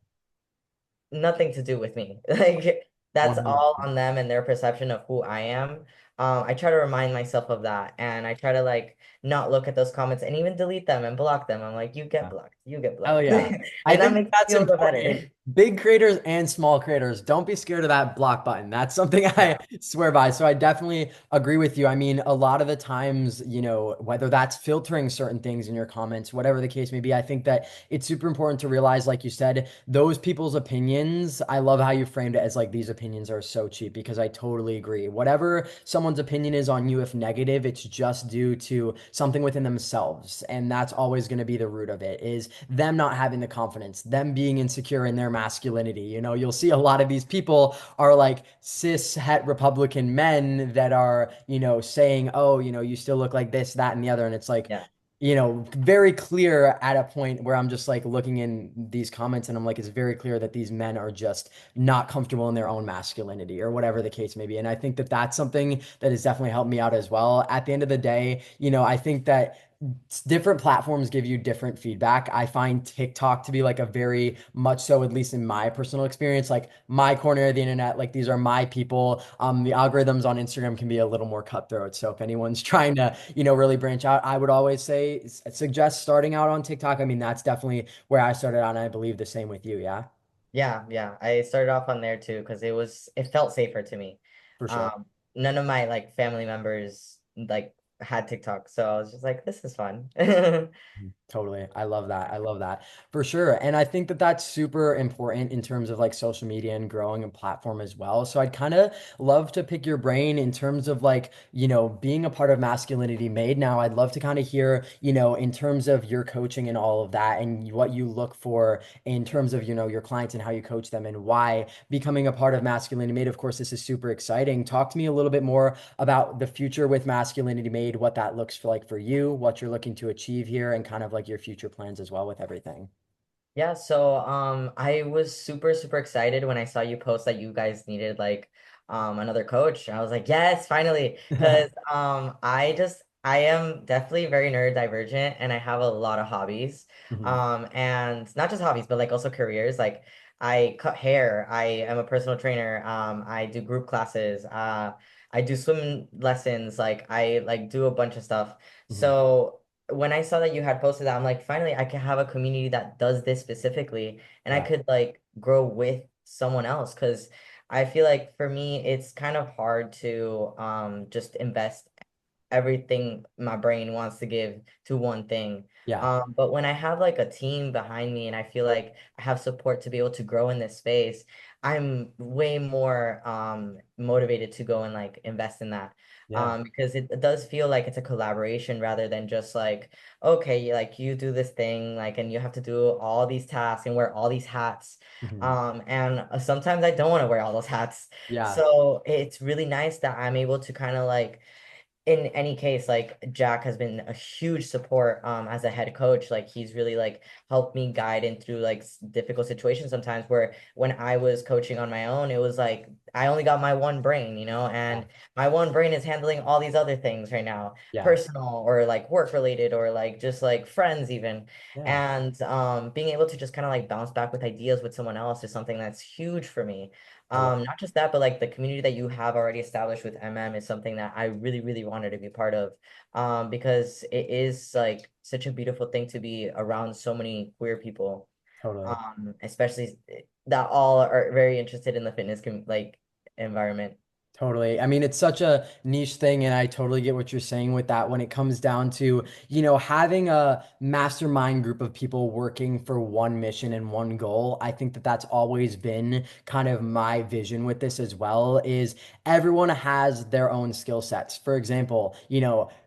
nothing to do with me. Like that's all 100%. on them and their perception of who I am. I try to remind myself of that and I try to like not look at those comments and even delete them and block them. I'm like, you get Yeah. blocked, you get Hell blocked. yeah. I And that think makes me that's feel the important. better. Big creators and small creators, don't be scared of that block button. That's something I Yeah, swear by. So I definitely agree with you. I mean, a lot of the times, whether that's filtering certain things in your comments, whatever the case may be, I think that it's super important to realize, like you said, those people's opinions. I love how you framed it as like these opinions are so cheap because I totally agree. Whatever someone's opinion is on you, if negative, it's just due to something within themselves. And that's always going to be the root of it, is them not having the confidence, them being insecure in their masculinity. You'll see a lot of these people are like cis het Republican men that are, saying, oh, you still look like this, that, and the other. And it's like, yeah, very clear at a point where I'm just like looking in these comments and I'm like, it's very clear that these men are just not comfortable in their own masculinity or whatever the case may be. And I think that that's something that has definitely helped me out as well. At the end of the day, I think that different platforms give you different feedback. I find TikTok to be like a very much so, at least in my personal experience, like my corner of the internet, like these are my people. The algorithms on Instagram can be a little more cutthroat. So if anyone's trying to, really branch out, I would always say suggest starting out on TikTok. I mean, that's definitely where I started on. I believe the same with you. Yeah, yeah, yeah. I started off on there too because it felt safer to me. for sure. Um, None of my like family members like had TikTok, so I was just like, this is fun. Totally. I love that. I love that for sure. And I think that that's super important in terms of like social media and growing a platform as well. So I'd kind of love to pick your brain in terms of like, being a part of Masculinity Made. Now, I'd love to kind of hear, in terms of your coaching and all of that and what you look for in terms of, your clients and how you coach them and why becoming a part of Masculinity Made. Of course, this is super exciting. Talk to me a little bit more about the future with Masculinity Made, what that looks for like for you, what you're looking to achieve here, and kind of like your future plans as well with everything. Yeah, so I was super super excited when I saw you post that you guys needed like another coach. I was like, yes, finally. Because I am definitely very neurodivergent and I have a lot of hobbies. Mhm. And not just hobbies, but like also careers. Like I cut hair, I am a personal trainer, I do group classes, I do swim lessons, like I like do a bunch of stuff. Mhm. So when I saw that you had posted that, I'm like, finally, I can have a community that does this specifically, and I Yeah. could like grow with someone else. Because I feel like for me, it's kind of hard to just invest everything my brain wants to give to one thing. Yeah. But when I have like a team behind me and I feel like I have support to be able to grow in this space, I'm way more motivated to go and like invest in that. Yeah. Because it does feel like it's a collaboration rather than just like, okay, like you do this thing, like, and you have to do all these tasks and wear all these hats. Mhm. And sometimes I don't want to wear all those hats. Yeah. So it's really nice that I'm able to kind of like in any case, like Jack has been a huge support as a head coach. Like he's really like helped me guide in through like difficult situations sometimes where when I was coaching on my own, it was like I only got my one brain, Yeah. and my one brain is handling all these other things right now, Yeah. personal or like work related or like just like friends even. Yeah. And being able to just kind of like bounce back with ideas with someone else is something that's huge for me. I love. Not just that, but like the community that you have already established with MM is something that I really, really wanted to be part of. Because it is like such a beautiful thing to be around so many queer people, Totally. especially that all are very interested in the fitness like environment. Totally. I mean, it's such a niche thing, and I totally get what you're saying with that when it comes down to, having a mastermind group of people working for one mission and one goal. I think that that's always been kind of my vision with this as well, is everyone has their own skill sets. For example,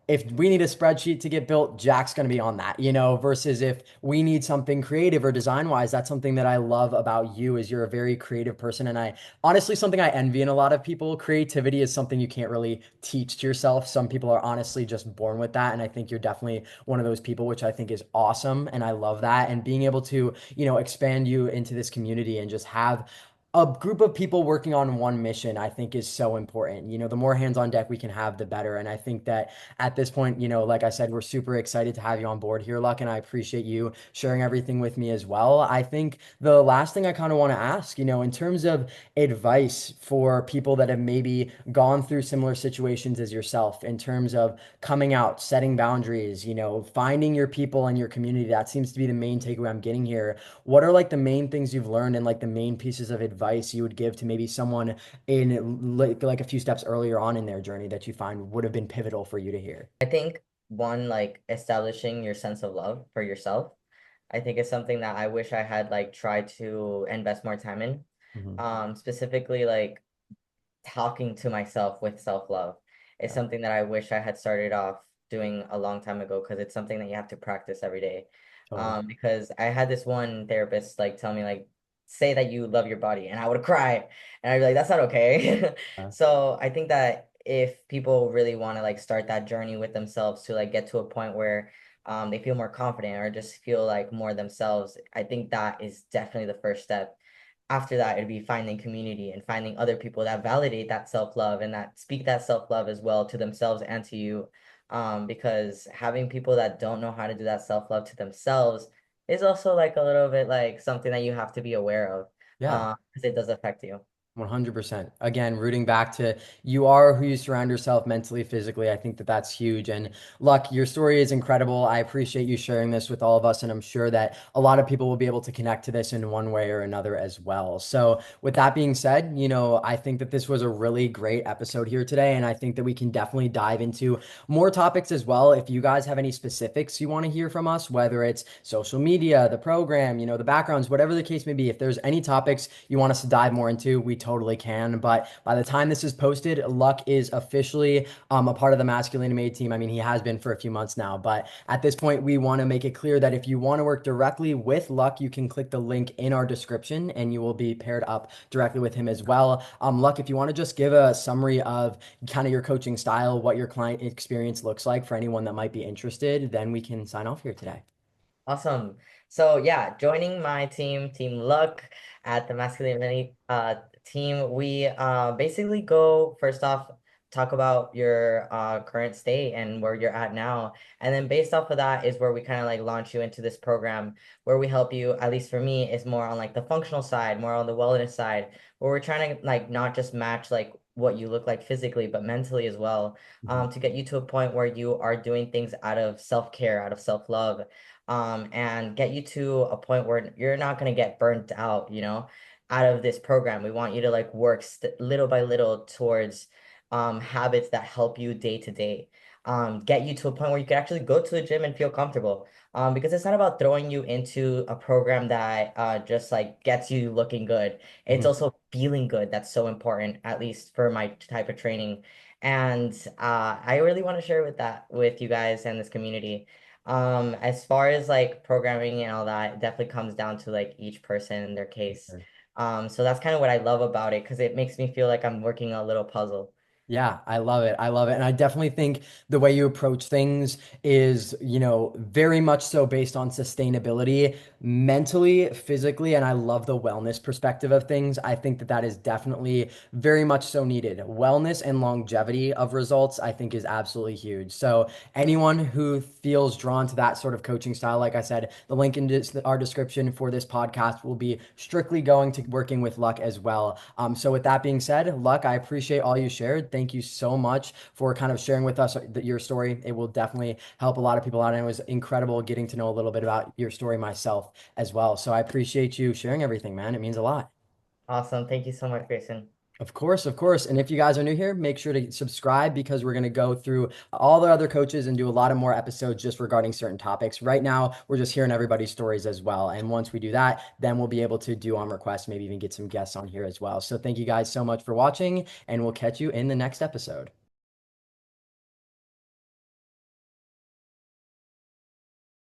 if we need a spreadsheet to get built, Jack's going to be on that, versus if we need something creative or design wise, that's something that I love about you is you're a very creative person. And I honestly, something I envy in a lot of people. Creativity is something you can't really teach to yourself. Some people are honestly just born with that. And I think you're definitely one of those people, which I think is awesome. And I love that. And being able to, expand you into this community and just have a group of people working on one mission, I think is so important. The more hands on deck we can have, the better. And I think that at this point, like I said, we're super excited to have you on board here, Luck, and I appreciate you sharing everything with me as well. I think the last thing I kind of want to ask, in terms of advice for people that have maybe gone through similar situations as yourself, in terms of coming out, setting boundaries, finding your people and your community, that seems to be the main takeaway I'm getting here. What are like the main things you've learned and like the main pieces of advice you would give to maybe someone in like a few steps earlier on in their journey that you find would have been pivotal for you to hear? I think one, like establishing your sense of love for yourself, I think is something that I wish I had like tried to invest more time in. Hmm. Specifically like talking to myself with self-love is Yeah, something that I wish I had started off doing a long time ago because it's something that you have to practice every day. totally. Because I had this one therapist like tell me like say that you love your body and I would cry and I'd be like that's not okay. Yeah. So I think that if people really want to like start that journey with themselves to like get to a point where they feel more confident or just feel like more themselves, I think that is definitely the first step. After that, it'd be finding community and finding other people that validate that self-love and that speak that self-love as well to themselves and to you. Because having people that don't know how to do that self-love to themselves is also like a little bit like something that you have to be aware of, Yeah. because it does affect you. 100%. Again, rooting back to you are who you surround yourself mentally, physically. I think that that's huge. And Luck, your story is incredible. I appreciate you sharing this with all of us. And I'm sure that a lot of people will be able to connect to this in one way or another as well. So, with that being said, I think that this was a really great episode here today. And I think that we can definitely dive into more topics as well. If you guys have any specifics you want to hear from us, whether it's social media, the program, the backgrounds, whatever the case may be, if there's any topics you want us to dive more into, we totally can. But by the time this is posted, Luck is officially a part of the Masculinity Made team. I mean, he has been for a few months now, but at this point, we want to make it clear that if you want to work directly with Luck, you can click the link in our description and you will be paired up directly with him as well. Luck, if you want to just give a summary of kind of your coaching style, what your client experience looks like for anyone that might be interested, then we can sign off here today. Awesome. So yeah, joining my team, Team Luck at the Masculinity team, we basically go first off, talk about your current state and where you're at now. And then based off of that is where we kind of like launch you into this program where we help you, at least for me, is more on like the functional side, more on the wellness side, where we're trying to like not just match like what you look like physically, but mentally as well, Mhm. to get you to a point where you are doing things out of self-care, out of self-love, and get you to a point where you're not going to get burnt out, out of this program. We want you to like work little by little towards habits that help you day to day. Get you to a point where you can actually go to the gym and feel comfortable. Because it's not about throwing you into a program that just like gets you looking good. It's Mhm. also feeling good. That's so important, at least for my type of training. And I really want to share with that with you guys and this community. As far as like programming and all that, it definitely comes down to like each person and their case. So that's kind of what I love about it because it makes me feel like I'm working a little puzzle. Yeah, I love it. I love it. And I definitely think the way you approach things is, very much so based on sustainability mentally, physically, and I love the wellness perspective of things. I think that that is definitely very much so needed. Wellness and longevity of results, I think, is absolutely huge. So, anyone who feels drawn to that sort of coaching style, like I said, the link in our description for this podcast will be strictly going to working with Luck as well. So with that being said, Luck, I appreciate all you shared. Thank you so much for kind of sharing with us your story. It will definitely help a lot of people out. And it was incredible getting to know a little bit about your story myself as well. So I appreciate you sharing everything, man. It means a lot. Awesome. Thank you so much, Grayson. Of course, of course. And if you guys are new here, make sure to subscribe because we're going to go through all the other coaches and do a lot of more episodes just regarding certain topics. Right now, we're just hearing everybody's stories as well. And once we do that, then we'll be able to do on request, maybe even get some guests on here as well. So thank you guys so much for watching, and we'll catch you in the next episode.